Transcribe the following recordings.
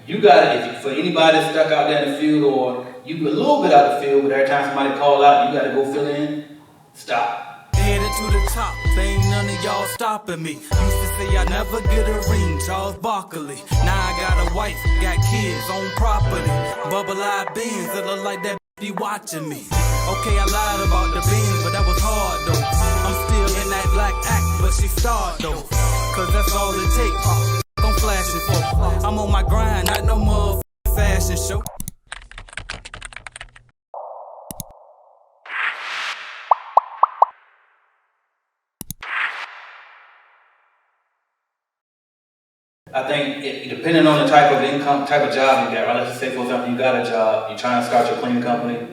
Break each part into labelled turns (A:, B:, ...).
A: You got for anybody that's stuck out there in the field, or you a little bit out the field, but every time somebody call out, you got to go fill in. Stop.
B: Headed to the top, there ain't none of y'all stopping me. Used to say I never get a ring, Charles Barkley. Now I got a wife, got kids, on property. Bubble-eyed beans that look like that be watching me. Okay, I lied about the beans, but that was hard though. I'm still in that black act, but she starred though. Cause that's all it takes. I'm flashing for. I'm on my grind, not no motherfucking fashion show.
A: I think depending on the type of income, type of job you got, right? Let's just say, for example, you got a job, you're trying to start your cleaning company.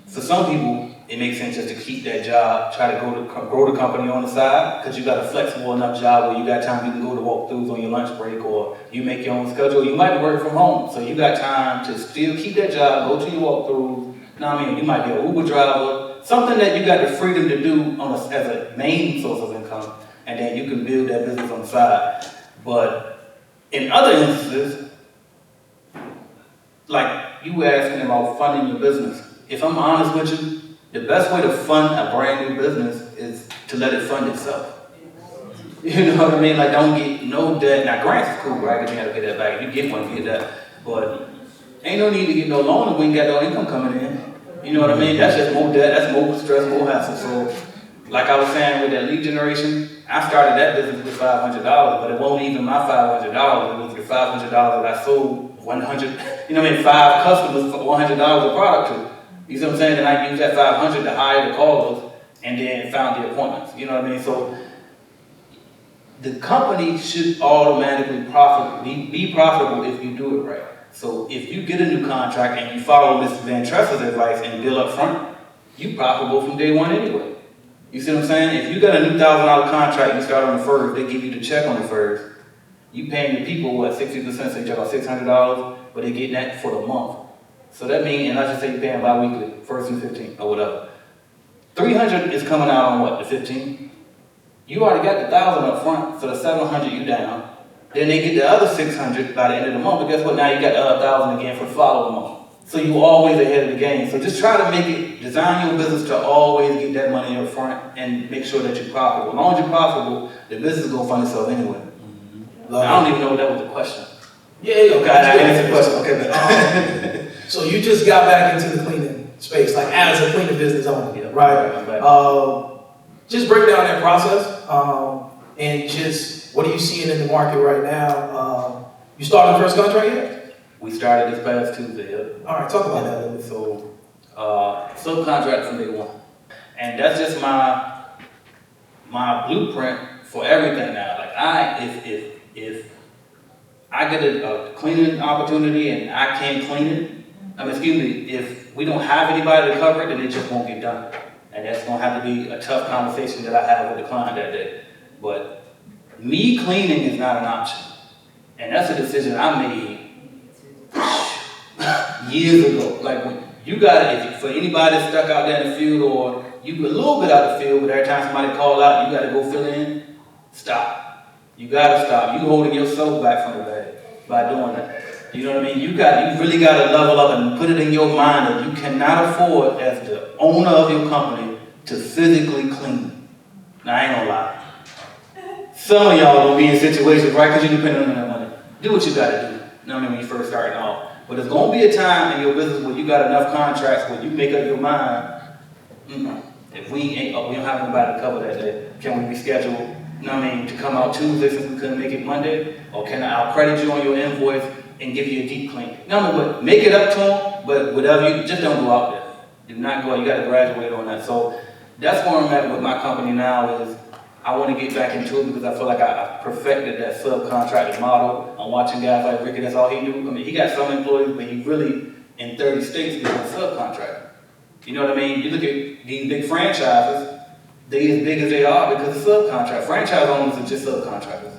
A: For some people, it makes sense just to keep that job, try to grow the company on the side, because you got a flexible enough job where you got time you can go to walkthroughs on your lunch break, or you make your own schedule. You might work from home, so you got time to still keep that job, go to your walkthroughs. You know what I mean? You might be an Uber driver, something that you got the freedom to do as a main source of income, and then you can build that business on the side. But in other instances, like you were asking about funding your business, if I'm honest with you, the best way to fund a brand new business is to let it fund itself. You know what I mean? Like, don't get no debt. Now, grants is cool, right? Because you got to pay that back. If you get one, you get that. But ain't no need to get no loan if we ain't got no income coming in. You know what I mean? That's just more debt. That's more stress, more hassle. So, like I was saying with that lead generation, I started that business with $500, but it wasn't even my $500. It was the $500 that I sold 100, you know what I mean, 5 customers for $100 of product to. You see what I'm saying? Then I used that $500 to hire the callers and then found the appointments. You know what I mean? So the company should automatically be profitable if you do it right. So if you get a new contract and you follow Mr. Van Tress's advice and bill up front, you profitable from day one anyway. You see what I'm saying? If you got a new $1,000 contract, you start on the first, they give you the check on the first. You paying the people, what, 60%, so you check out $600, but they getting that for the month. So that means, and let's just say you're paying bi-weekly, first and 15th, or whatever. $300 is coming out on what, the 15th? You already got the $1,000 up front, so the $700 you down. Then they get the other $600 by the end of the month, but guess what? Now you got the other $1,000 again for the following month. So you're always ahead of the game. So just try to make it, design your business to always get that money up front and make sure that you're profitable. As long as you're profitable, the business is going to fund itself anyway. Mm-hmm. I don't even know if that was the question.
C: Yeah.
A: Okay, I answered the question. Okay.
C: So you just got back into the cleaning space, like as a cleaning business owner,
A: yeah,
C: right?
A: I'm back.
C: Just break down that process, and just what are you seeing in the market right now? You started the first contract yet?
A: We started this past Tuesday. Yeah.
C: All right, talk about that a little bit.
A: So, subcontract from day one, and that's just my blueprint for everything now. Like if I get a cleaning opportunity and I can't clean it, if we don't have anybody to cover it, then it just won't get done. And that's gonna have to be a tough conversation that I have with the client that day. But me cleaning is not an option. And that's a decision I made years ago. Like, when you gotta, for anybody that's stuck out there in the field, or you a little bit out the field, but every time somebody call out, you gotta go fill in, stop. You gotta stop. You holding yourself back from the bag by doing that. You know what I mean? You really gotta level up and put it in your mind that you cannot afford, as the owner of your company, to physically clean. Now, I ain't gonna lie. Some of y'all will be in situations, right, because you're dependent on that money. Do what you gotta do. You know what I mean? When you first starting off. But there's gonna be a time in your business where you got enough contracts where you make up your mind, if we don't have nobody to cover that day, can we reschedule, you know what I mean, to come out Tuesday since we couldn't make it Monday? Or can I'll credit you on your invoice and give you a deep clean? No, but make it up to them, but whatever you, just don't go out there. Do not go out, you gotta graduate on that. So that's where I'm at with my company now. Is I want to get back into it because I feel like I perfected that subcontracting model. I'm watching guys like Ricky, that's all he do. I mean, he got some employees, but he really, in 30 states, is a subcontractor. You know what I mean? You look at these big franchises, they as big as they are because of subcontract. Franchise owners are just subcontractors.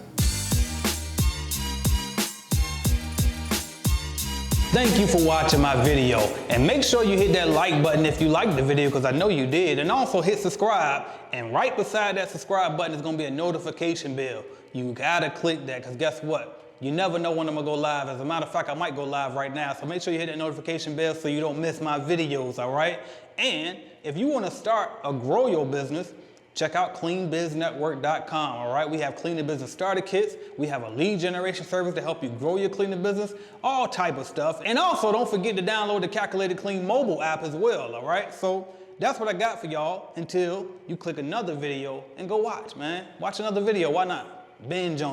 D: Thank you for watching my video, and make sure you hit that like button if you liked the video, because I know you did, and also hit subscribe, and right beside that subscribe button is going to be a notification bell. You gotta click that, because guess what? You never know when I'm gonna go live. As a matter of fact, I might go live right now. So make sure you hit that notification bell so you don't miss my videos, all right? And if you wanna start or grow your business, check out cleanbiznetwork.com, all right? We have cleaning business starter kits. We have a lead generation service to help you grow your cleaning business, all type of stuff. And also don't forget to download the Calculated Clean mobile app as well, all right? So that's what I got for y'all until you click another video and go watch, man. Watch another video, why not? Binge on it.